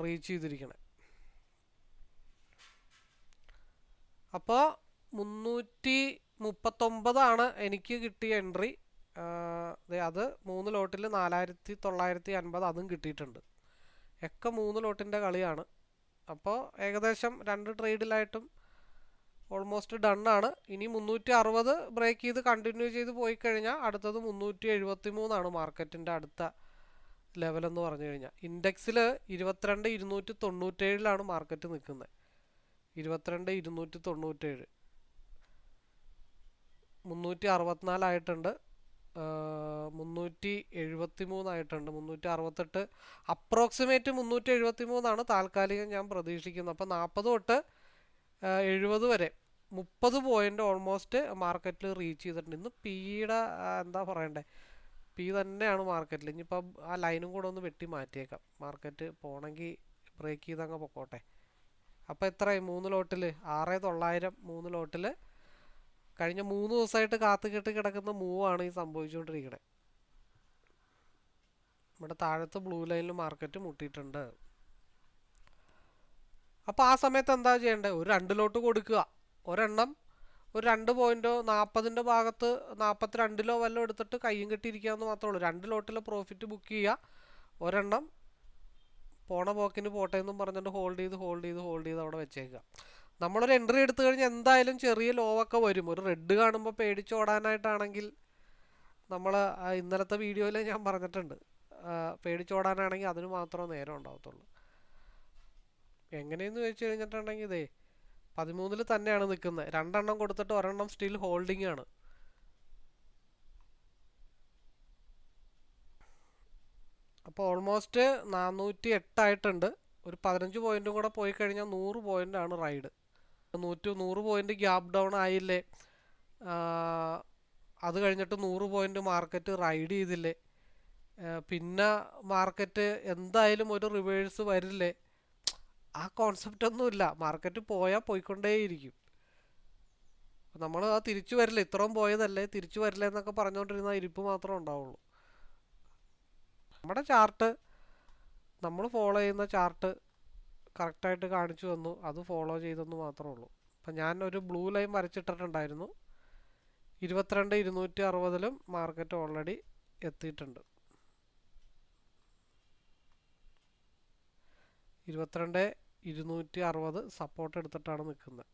റീച്ച് ചെയ്തിരിക്കുന്നത്. അപ്പോൾ 339 എനിക്ക് കിട്ടിയ എൻട്രി. അത് 3 ലോട്ടിൽ 4950 അതും കിട്ടിയിട്ടുണ്ട്. ഒക്കെ 3 ലോട്ടിൻ്റെ കളിയാണ്. അപ്പോൾ ഏകദേശം 2 ട്രേഡിലായിട്ടും ഓൾമോസ്റ്റ് ഡണ്ണാണ്. ഇനി 360 ബ്രേക്ക് ചെയ്ത് കണ്ടിന്യൂ ചെയ്ത് പോയി കഴിഞ്ഞാൽ അടുത്തത് 373 മാർക്കറ്റിൻ്റെ അടുത്ത ലെവലെന്ന് പറഞ്ഞു കഴിഞ്ഞാൽ. ഇൻഡെക്സിൽ 22,297 മാർക്കറ്റ് നിൽക്കുന്നത്. 22,297. 364 ആയിട്ടുണ്ട്. 373 ആയിട്ടുണ്ട്. 368. അപ്രോക്സിമേറ്റ് 373 താൽക്കാലികം ഞാൻ പ്രതീക്ഷിക്കുന്നത്. അപ്പോൾ 40 തൊട്ട് 70 വരെ 30 പോയിൻ്റ് ഓൾമോസ്റ്റ് മാർക്കറ്റിൽ റീച്ച് ചെയ്തിട്ടുണ്ട്. ഇന്ന് പിയുടെ എന്താ പറയണ്ടേ, പി തന്നെയാണ് മാർക്കറ്റിൽ. ഇനിയിപ്പോൾ ആ ലൈനും കൂടെ ഒന്ന് വെട്ടി മാറ്റിയേക്കാം. മാർക്കറ്റ് പോകണമെങ്കിൽ ബ്രേക്ക് ചെയ്തങ്ങ് പൊക്കോട്ടെ. അപ്പോൾ എത്രയായി 3 ലോട്ടിൽ 6900. 3 ലോട്ടിൽ കഴിഞ്ഞ 3 ദിവസമായിട്ട് കാത്തുകെട്ട് കിടക്കുന്ന മൂവാണ് ഈ സംഭവിച്ചുകൊണ്ടിരിക്കുന്നത്. ഇവിടെ താഴത്ത് ബ്ലൂ ലൈനിൽ മാർക്കറ്റ് മുട്ടിയിട്ടുണ്ട്. അപ്പോൾ ആ സമയത്ത് എന്താ ചെയ്യേണ്ടത്? ഒരു 2 ലോട്ട് കൊടുക്കുക. ഒരെണ്ണം ഒരു 2 പോയിൻ്റോ 40ൻ്റെ ഭാഗത്ത് 42-ലോ വല്ലതും എടുത്തിട്ട് കയ്യും കെട്ടിയിരിക്കാമെന്ന് മാത്രമേ ഉള്ളൂ. 2 ലോട്ടിൽ പ്രോഫിറ്റ് ബുക്ക് ചെയ്യുക. ഒരെണ്ണം പോണ പോക്കിന് പോട്ടെ എന്നും പറഞ്ഞിട്ട് ഹോൾഡ് ചെയ്ത് അവിടെ വെച്ചേക്കുക. നമ്മളൊരു എൻട്രി എടുത്തു കഴിഞ്ഞാൽ എന്തായാലും ചെറിയ ലോവൊക്കെ വരും. ഒരു റെഡ് കാണുമ്പോൾ പേടിച്ചോടാനായിട്ടാണെങ്കിൽ നമ്മൾ ഇന്നലത്തെ വീഡിയോയിൽ ഞാൻ പറഞ്ഞിട്ടുണ്ട്, പേടിച്ചോടാനാണെങ്കിൽ അതിന് മാത്രമേ നേരം ഉണ്ടാകത്തുള്ളൂ. എങ്ങനെയെന്ന് ചോദിച്ചു കഴിഞ്ഞിട്ടുണ്ടെങ്കിൽ 13-ൽ തന്നെയാണ് നിൽക്കുന്നത്. 2 എണ്ണം കൊടുത്തിട്ട് ഒരെണ്ണം സ്റ്റിൽ ഹോൾഡിംഗ് ആണ്. അപ്പോൾ ഓൾമോസ്റ്റ് 408 ആയിട്ടുണ്ട്. ഒരു 15 പോയിൻറ്റും കൂടെ പോയി കഴിഞ്ഞാൽ 100 പോയിൻ്റാണ് റൈഡ്. 100 പോയിൻ്റ് ഗ്യാപ്പ് ഡൗൺ ആയില്ലേ. അത് കഴിഞ്ഞിട്ട് 100 പോയിൻ്റ് മാർക്കറ്റ് റൈഡ് ചെയ്തില്ലേ. പിന്നെ മാർക്കറ്റ് എന്തായാലും ഒരു റിവേഴ്സ് വരില്ലേ. ആ കോൺസെപ്റ്റ് ഒന്നുമില്ല. മാർക്കറ്റ് പോയാൽ പോയിക്കൊണ്ടേയിരിക്കും. നമ്മൾ ആ തിരിച്ചു വരില്ല, ഇത്രയും പോയതല്ലേ തിരിച്ചു വരില്ല എന്നൊക്കെ പറഞ്ഞുകൊണ്ടിരുന്ന ഇരിപ്പ് മാത്രമേ ഉണ്ടാവുള്ളൂ. നമ്മുടെ ചാർട്ട്, നമ്മൾ ഫോളോ ചെയ്യുന്ന ചാർട്ട് കറക്റ്റായിട്ട് കാണിച്ചു തന്നു, അത് ഫോളോ ചെയ്തെന്ന് മാത്രമേ ഉള്ളൂ. അപ്പം ഞാൻ ഒരു ബ്ലൂ ലൈൻ വരച്ചിട്ടിട്ടുണ്ടായിരുന്നു. 22,260-ലും മാർക്കറ്റ് ഓൾറെഡി എത്തിയിട്ടുണ്ട്. 22,260 സപ്പോർട്ട് എടുത്തിട്ടാണ് നിൽക്കുന്നത്.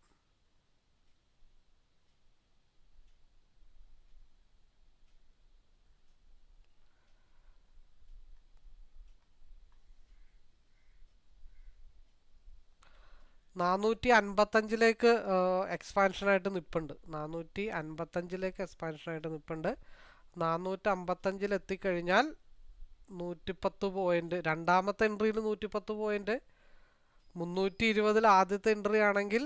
നാനൂറ്റി അൻപത്തഞ്ചിലേക്ക് എക്സ്പാൻഷനായിട്ട് നിൽപ്പുണ്ട്. 455 എക്സ്പാൻഷനായിട്ട് നിൽപ്പുണ്ട്. 455 എത്തിക്കഴിഞ്ഞാൽ 110 പോയിൻ്റ്. രണ്ടാമത്തെ എൻട്രിയിൽ 110 പോയിൻ്റ്. 320 ആദ്യത്തെ എൻട്രി ആണെങ്കിൽ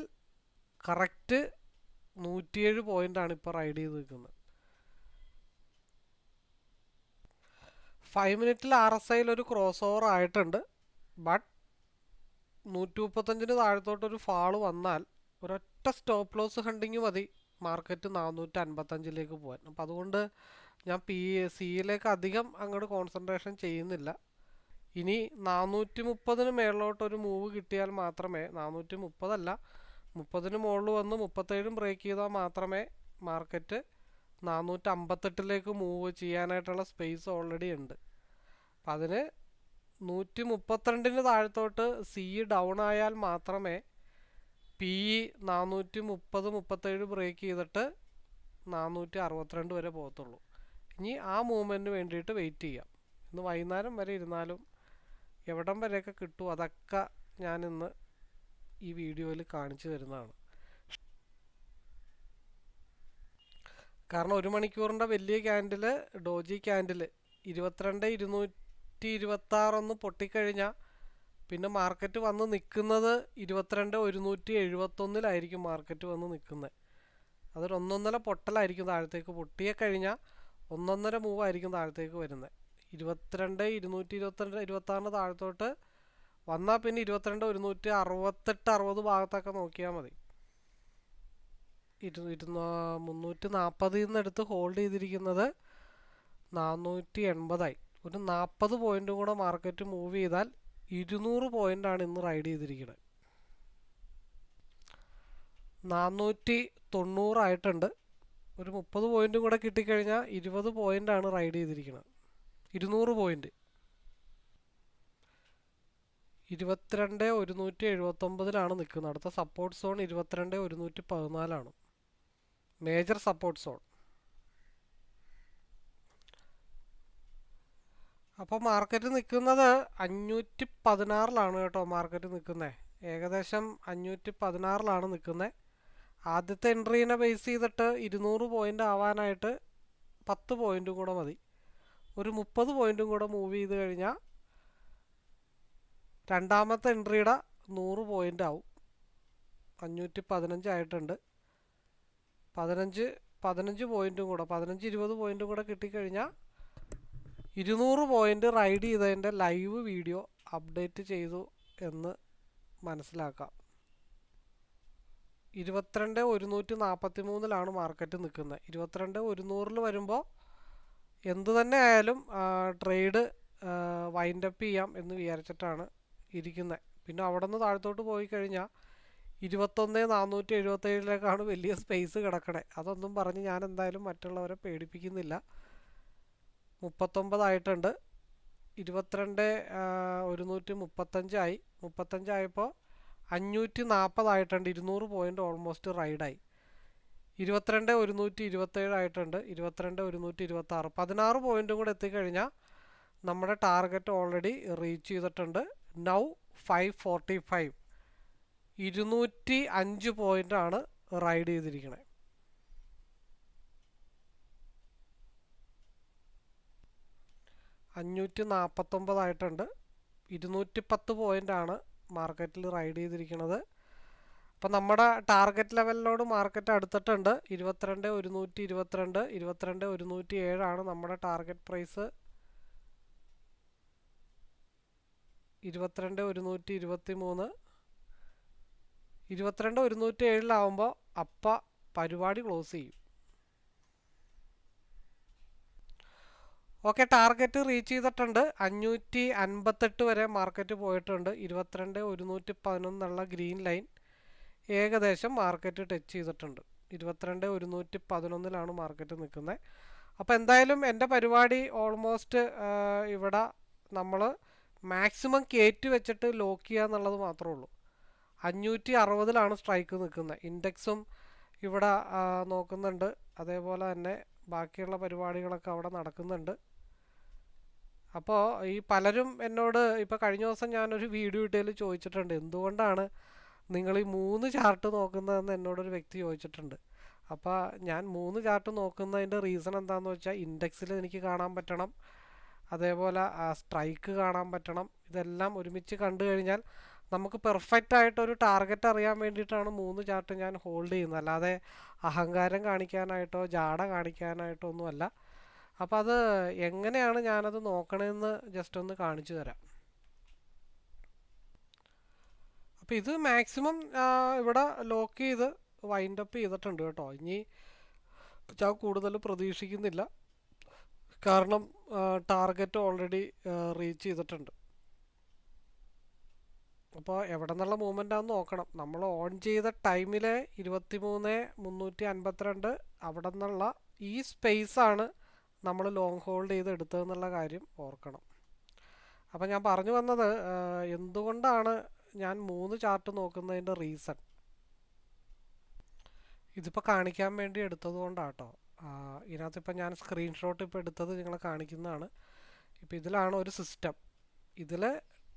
കറക്റ്റ് 107 പോയിൻ്റാണ് ഇപ്പോൾ റൈഡ് ചെയ്ത് നിൽക്കുന്നത്. 5 മിനിറ്റിൽ RSIയിൽ ഒരു ക്രോസ് ഓവർ ആയിട്ടുണ്ട്. ബട്ട് 135 താഴത്തോട്ടൊരു ഫാള് വന്നാൽ ഒരൊറ്റ സ്റ്റോപ്പ് ലോസ് ഹണ്ടിങ് മതി മാർക്കറ്റ് 455 പോകാൻ. അപ്പം അതുകൊണ്ട് ഞാൻ സിയിലേക്ക് അധികം അങ്ങോട്ട് കോൺസെൻട്രേഷൻ ചെയ്യുന്നില്ല. ഇനി 430 മേളിലോട്ടൊരു മൂവ് കിട്ടിയാൽ മാത്രമേ, 430 30 മുകളിൽ വന്ന് 37 ബ്രേക്ക് ചെയ്താൽ മാത്രമേ മാർക്കറ്റ് 458 മൂവ് ചെയ്യാനായിട്ടുള്ള സ്പേസ് ഓൾറെഡി ഉണ്ട്. അപ്പം അതിന് 132 താഴത്തോട്ട് സി ഡൗൺ ആയാൽ മാത്രമേ PE 430-37 ബ്രേക്ക് ചെയ്തിട്ട് 462 വരെ പോകത്തുള്ളൂ. ഇനി ആ മൂവ്മെൻറ്റിന് വേണ്ടിയിട്ട് വെയിറ്റ് ചെയ്യാം. ഇന്ന് വൈകുന്നേരം വരെ ഇരുന്നാലും എവിടം വരെയൊക്കെ കിട്ടും അതൊക്കെ ഞാനിന്ന് ഈ വീഡിയോയിൽ കാണിച്ചു തരുന്നതാണ്. കാരണം 1 മണിക്കൂറിൻ്റെ വലിയ ക്യാൻഡിൽ, ഡോജി ക്യാൻഡിൽ 22,226 ഒന്ന് പൊട്ടിക്കഴിഞ്ഞാൽ പിന്നെ മാർക്കറ്റ് വന്ന് നിൽക്കുന്നത് 22,171 മാർക്കറ്റ് വന്ന് നിൽക്കുന്നത്. അതൊരു ഒന്നൊന്നര പൊട്ടലായിരിക്കും. താഴത്തേക്ക് പൊട്ടിയെ കഴിഞ്ഞാൽ ഒന്നൊന്നര മൂവായിരിക്കും താഴത്തേക്ക് വരുന്നത്. 22,226 താഴത്തോട്ട് വന്നാൽ പിന്നെ 22,168-60 ഭാഗത്തൊക്കെ നോക്കിയാൽ മതി. 340 എടുത്ത് ഹോൾഡ് ചെയ്തിരിക്കുന്നത് 480 ഒരു 40 പോയിന്റും കൂടെ മാർക്കറ്റ് മൂവ് ചെയ്താൽ 200 പോയിന്റാണ് ഇന്ന് റൈഡ് ചെയ്തിരിക്കുന്നത്. 490 ആയിട്ടുണ്ട്. ഒരു 30 പോയിന്റും കൂടെ കിട്ടിക്കഴിഞ്ഞാൽ 20 പോയിന്റാണ് റൈഡ് ചെയ്തിരിക്കുന്നത്. 200 പോയിന്റ് 22,179 നിൽക്കുന്നത്. അടുത്ത support zone 22,114 major support zone. അപ്പോൾ മാർക്കറ്റ് നിൽക്കുന്നത് 516 കേട്ടോ. മാർക്കറ്റ് നിൽക്കുന്നത് ഏകദേശം 516 നിൽക്കുന്നത്. ആദ്യത്തെ എൻട്രീനെ ബേസ് ചെയ്തിട്ട് 200 പോയിന്റ് ആവാനായിട്ട് 10 പോയിന്റും കൂടെ മതി. ഒരു 30 പോയിന്റും കൂടെ മൂവ് ചെയ്ത് കഴിഞ്ഞാൽ രണ്ടാമത്തെ എൻട്രിയുടെ 100 പോയിന്റ് ആവും. 515 ആയിട്ടുണ്ട്. 15 പോയിന്റും കൂടെ 15-20 പോയിന്റും കൂടെ കിട്ടിക്കഴിഞ്ഞാൽ 200 പോയിന്റ് റൈഡ് ചെയ്തതിൻ്റെ ലൈവ് വീഡിയോ അപ്ഡേറ്റ് ചെയ്തു എന്ന് മനസ്സിലാക്കാം. 22,143 മാർക്കറ്റ് നിൽക്കുന്നത്. 22,100 വരുമ്പോൾ എന്തു തന്നെ ആയാലും ട്രേഡ് വൈൻഡപ്പ് ചെയ്യാം എന്ന് വിചാരിച്ചിട്ടാണ് ഇരിക്കുന്നത്. പിന്നെ അവിടെ നിന്ന് താഴത്തോട്ട് പോയി കഴിഞ്ഞാൽ 21,477 വലിയ സ്പേസ് കിടക്കണേ. അതൊന്നും പറഞ്ഞ് ഞാൻ എന്തായാലും മറ്റുള്ളവരെ പേടിപ്പിക്കുന്നില്ല. 39 ആയിട്ടുണ്ട്. 22,135 ആയി. 35 ആയപ്പോൾ 540 ആയിട്ടുണ്ട്. 200 പോയിന്റ് ഓൾമോസ്റ്റ് റൈഡായി. 22,127 ആയിട്ടുണ്ട്. 22,126 16 പോയിന്റും കൂടെ എത്തിക്കഴിഞ്ഞാൽ നമ്മുടെ ടാർഗറ്റ് ഓൾറെഡി റീച്ച് ചെയ്തിട്ടുണ്ട്. നൗ 545 205 പോയിന്റാണ് റൈഡ് ചെയ്തിരിക്കുന്നത്. 549 ആയിട്ടുണ്ട്. 210 പോയിന്റാണ് മാർക്കറ്റിൽ റൈഡ് ചെയ്തിരിക്കുന്നത്. അപ്പം നമ്മുടെ ടാർഗറ്റ് ലെവലിനോട് മാർക്കറ്റ് അടുത്തിട്ടുണ്ട്. 22,122 22,107 നമ്മുടെ ടാർഗറ്റ് പ്രൈസ്. 22,123 22,107 അപ്പം പരിപാടി ക്ലോസ് ചെയ്യും. ഓക്കെ, ടാർഗറ്റ് റീച്ച് ചെയ്തിട്ടുണ്ട്. 558 വരെ മാർക്കറ്റ് പോയിട്ടുണ്ട്. 22,111 ഗ്രീൻ ലൈൻ ഏകദേശം മാർക്കറ്റ് ടച്ച് ചെയ്തിട്ടുണ്ട്. 22,111 മാർക്കറ്റ് നിൽക്കുന്നത്. അപ്പോൾ എന്തായാലും എൻ്റെ പരിപാടി ഓൾമോസ്റ്റ് ഇവിടെ നമ്മൾ മാക്സിമം കയറ്റി വെച്ചിട്ട് ലോക്ക് ചെയ്യുക എന്നുള്ളത് മാത്രമേ ഉള്ളൂ. 560 സ്ട്രൈക്ക് നിൽക്കുന്നത്. ഇൻഡെക്സും ഇവിടെ നോക്കുന്നുണ്ട്. അതേപോലെ തന്നെ ബാക്കിയുള്ള പരിപാടികളൊക്കെ അവിടെ നടക്കുന്നുണ്ട്. അപ്പോൾ ഈ പലരും എന്നോട് ഇപ്പോൾ കഴിഞ്ഞ ദിവസം ഞാനൊരു വീഡിയോ ഇട്ടതിൽ ചോദിച്ചിട്ടുണ്ട്, എന്തുകൊണ്ടാണ് നിങ്ങൾ ഈ 3 ചാർട്ട് നോക്കുന്നതെന്ന് എന്നോടൊരു വ്യക്തി ചോദിച്ചിട്ടുണ്ട്. അപ്പോൾ ഞാൻ 3 ചാർട്ട് നോക്കുന്നതിൻ്റെ റീസൺ എന്താണെന്ന് വെച്ചാൽ ഇൻഡെക്സിൽ എനിക്ക് കാണാൻ പറ്റണം, അതേപോലെ സ്ട്രൈക്ക് കാണാൻ പറ്റണം. ഇതെല്ലാം ഒരുമിച്ച് കണ്ടു കഴിഞ്ഞാൽ നമുക്ക് പെർഫെക്റ്റ് ആയിട്ടൊരു ടാർഗറ്റ് അറിയാൻ വേണ്ടിയിട്ടാണ് 3 ചാർട്ട് ഞാൻ ഹോൾഡ് ചെയ്യുന്നത്. അല്ലാതെ അഹങ്കാരം കാണിക്കാനായിട്ടോ ജാട കാണിക്കാനായിട്ടോ ഒന്നുമല്ല. അപ്പോൾ അത് എങ്ങനെയാണ് ഞാനത് നോക്കണമെന്ന് ജസ്റ്റ് ഒന്ന് കാണിച്ചു തരാം. അപ്പോൾ ഇത് മാക്സിമം ഇവിടെ ലോക്ക് ചെയ്ത് വൈൻഡപ്പ് ചെയ്തിട്ടുണ്ട് കേട്ടോ. ഇനി ഞാൻ കൂടുതൽ പ്രതീക്ഷിക്കുന്നില്ല, കാരണം ടാർഗറ്റ് ഓൾറെഡി റീച്ച് ചെയ്തിട്ടുണ്ട്. അപ്പോൾ എവിടെ നിന്നുള്ള മൂവ്മെൻ്റ് ആണെന്ന് നോക്കണം. നമ്മൾ ഓൺ ചെയ്ത ടൈമിൽ 23,352 അവിടെ നിന്നുള്ള ഈ സ്പേസാണ് നമ്മൾ ലോങ് ഹോൾഡ് ചെയ്ത് എടുത്തതെന്നുള്ള കാര്യം ഓർക്കണം. അപ്പോൾ ഞാൻ പറഞ്ഞു വന്നത് എന്തുകൊണ്ടാണ് ഞാൻ 3 ചാർട്ട് നോക്കുന്നതിൻ്റെ റീസൺ ഇതിപ്പോൾ കാണിക്കാൻ വേണ്ടി എടുത്തത് കൊണ്ടാട്ടോ. ഇതിനകത്തിപ്പോൾ ഞാൻ സ്ക്രീൻഷോട്ട് ഇപ്പോൾ എടുത്തത് നിങ്ങളെ കാണിക്കുന്നതാണ്. ഇപ്പോൾ ഇതിലാണ് ഒരു സിസ്റ്റം, ഇതിൽ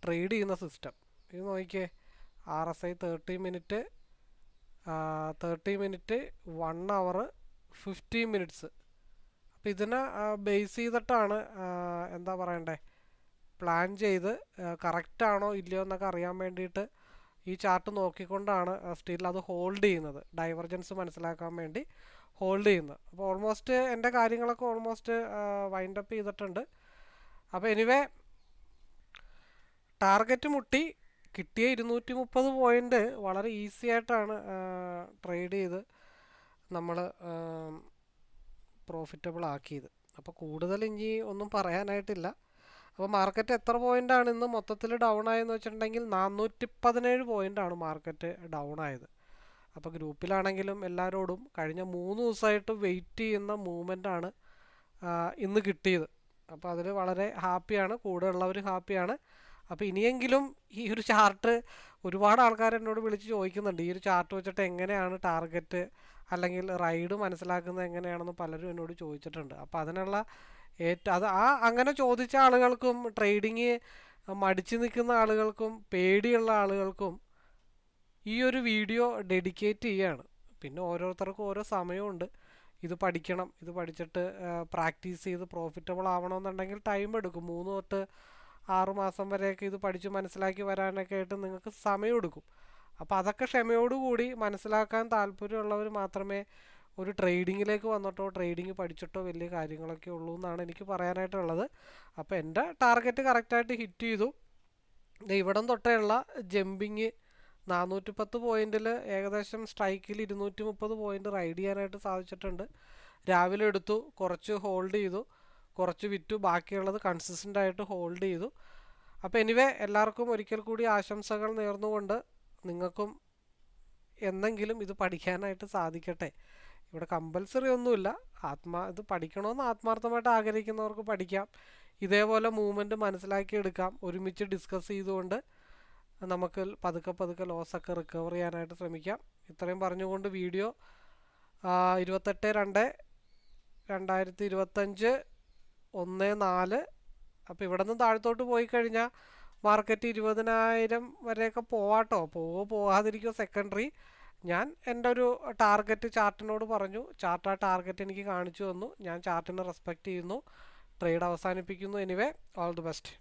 ട്രേഡ് ചെയ്യുന്ന സിസ്റ്റം. ഇത് നോക്കിയേ, RSI 30 മിനിറ്റ് 1 അവർ 15 മിനിറ്റ്സ്. അപ്പോൾ ഇതിനെ ബേസ് ചെയ്തിട്ടാണ് എന്താ പറയണ്ടേ, പ്ലാൻ ചെയ്ത് കറക്റ്റാണോ ഇല്ലയോ എന്നൊക്കെ അറിയാൻ വേണ്ടിയിട്ട് ഈ ചാർട്ട് നോക്കിക്കൊണ്ടാണ് സ്റ്റിൽ അത് ഹോൾഡ് ചെയ്യുന്നത്, ഡൈവർജൻസ് മനസ്സിലാക്കാൻ വേണ്ടി ഹോൾഡ് ചെയ്യുന്നത്. അപ്പോൾ ഓൾമോസ്റ്റ് എൻ്റെ കാര്യങ്ങളൊക്കെ ഓൾമോസ്റ്റ് വൈൻഡപ്പ് ചെയ്തിട്ടുണ്ട്. അപ്പോൾ എനിവേ ടാർഗറ്റ് മുട്ടി കിട്ടിയ 230 പോയിൻ്റ് വളരെ ഈസി ആയിട്ടാണ് ട്രേഡ് ചെയ്ത് നമ്മൾ പ്രോഫിറ്റബിൾ ആക്കിയത്. അപ്പോൾ കൂടുതൽ ഇനി ഒന്നും പറയാനായിട്ടില്ല. അപ്പോൾ മാർക്കറ്റ് എത്ര പോയിൻ്റാണ് ഇന്ന് മൊത്തത്തിൽ ഡൗൺ ആയെന്ന് വെച്ചിട്ടുണ്ടെങ്കിൽ 417 പോയിൻ്റാണ് മാർക്കറ്റ് ഡൗൺ ആയത്. അപ്പോൾ ഗ്രൂപ്പിലാണെങ്കിലും എല്ലാവരോടും കഴിഞ്ഞ 3 ദിവസമായിട്ട് വെയിറ്റ് ചെയ്യുന്ന മൂവ്മെൻ്റാണ് ഇന്ന് കിട്ടിയത്. അപ്പോൾ അതിൽ വളരെ ഹാപ്പിയാണ്, കൂടെ ഉള്ളവർ ഹാപ്പിയാണ്. അപ്പോൾ ഇനിയെങ്കിലും ഈ ഒരു ചാർട്ട് ഒരുപാട് ആൾക്കാർ എന്നോട് വിളിച്ച് ചോദിക്കുന്നുണ്ട്, ഈ ഒരു ചാർട്ട് വെച്ചിട്ട് എങ്ങനെയാണ് ടാർഗറ്റ് അല്ലെങ്കിൽ റൈഡ് മനസ്സിലാക്കുന്നത് എങ്ങനെയാണെന്ന് പലരും എന്നോട് ചോദിച്ചിട്ടുണ്ട്. അപ്പോൾ അതിനുള്ള അങ്ങനെ ചോദിച്ച ആളുകൾക്കും ട്രേഡിങ് മടിച്ചു നിൽക്കുന്ന ആളുകൾക്കും പേടിയുള്ള ആളുകൾക്കും ഈ ഒരു വീഡിയോ ഡെഡിക്കേറ്റ് ചെയ്യുകയാണ്. പിന്നെ ഓരോരുത്തർക്കും ഓരോ സമയമുണ്ട്, ഇത് പഠിക്കണം, ഇത് പഠിച്ചിട്ട് പ്രാക്ടീസ് ചെയ്ത് പ്രോഫിറ്റബിൾ ആവണമെന്നുണ്ടെങ്കിൽ ടൈം എടുക്കും. 3 തൊട്ട് 6 മാസം വരെയൊക്കെ ഇത് പഠിച്ച് മനസ്സിലാക്കി വരാനൊക്കെ ആയിട്ട് നിങ്ങൾക്ക് സമയമെടുക്കും. അപ്പോൾ അതൊക്കെ ക്ഷമയോടുകൂടി മനസ്സിലാക്കാൻ താല്പര്യമുള്ളവർ മാത്രമേ ഒരു ട്രേഡിങ്ങിലേക്ക് വന്നിട്ടോ ട്രേഡിങ് പഠിച്ചിട്ടോ വലിയ കാര്യങ്ങളൊക്കെ ഉള്ളൂ എന്നാണ് എനിക്ക് പറയാനായിട്ടുള്ളത്. അപ്പോൾ എൻ്റെ ടാർഗറ്റ് കറക്റ്റായിട്ട് ഹിറ്റ് ചെയ്തു. ഇവിടം തൊട്ടേയുള്ള ജമ്പിങ് 410 പോയിൻറ്റിൽ ഏകദേശം സ്ട്രൈക്കിൽ 230 പോയിൻ്റ് റൈഡ് ചെയ്യാനായിട്ട് സാധിച്ചിട്ടുണ്ട്. രാവിലെ എടുത്തു, കുറച്ച് ഹോൾഡ് ചെയ്തു, കുറച്ച് വിറ്റു, ബാക്കിയുള്ളത് കൺസിസ്റ്റൻ്റ് ആയിട്ട് ഹോൾഡ് ചെയ്തു. അപ്പോൾ എനിവേ എല്ലാവർക്കും ഒരിക്കൽ കൂടി ആശംസകൾ നേർന്നുകൊണ്ട് നിങ്ങൾക്കും എന്തെങ്കിലും ഇത് പഠിക്കാനായിട്ട് സാധിക്കട്ടെ. ഇവിടെ കമ്പൽസറി ഒന്നുമില്ല, ഇത് പഠിക്കണമെന്ന് ആത്മാർത്ഥമായിട്ട് ആഗ്രഹിക്കുന്നവർക്ക് പഠിക്കാം. ഇതേപോലെ മൂവ്മെൻറ്റ് മനസ്സിലാക്കിയെടുക്കാം. ഒരുമിച്ച് ഡിസ്കസ് ചെയ്തുകൊണ്ട് നമുക്ക് പതുക്കെ പതുക്കെ ലോസൊക്കെ റിക്കവർ ചെയ്യാനായിട്ട് ശ്രമിക്കാം. ഇത്രയും പറഞ്ഞുകൊണ്ട് വീഡിയോ 28/2/2025 1/4. അപ്പോൾ ഇവിടെ നിന്ന് താഴത്തോട്ട് പോയി കഴിഞ്ഞാൽ മാർക്കറ്റ് 20,000 വരെയൊക്കെ പോവാട്ടോ, പോകാതിരിക്കുമോ സെക്കൻഡറി. ഞാൻ എൻ്റെ ഒരു ടാർഗറ്റ് ചാർട്ടിനോട് പറഞ്ഞു, ചാർട്ട് ആ ടാർഗറ്റ് എനിക്ക് കാണിച്ചു തന്നു. ഞാൻ ചാർട്ടിനെ റെസ്പെക്റ്റ് ചെയ്യുന്നു, ട്രേഡ് അവസാനിപ്പിക്കുന്നു. Anyway all the best.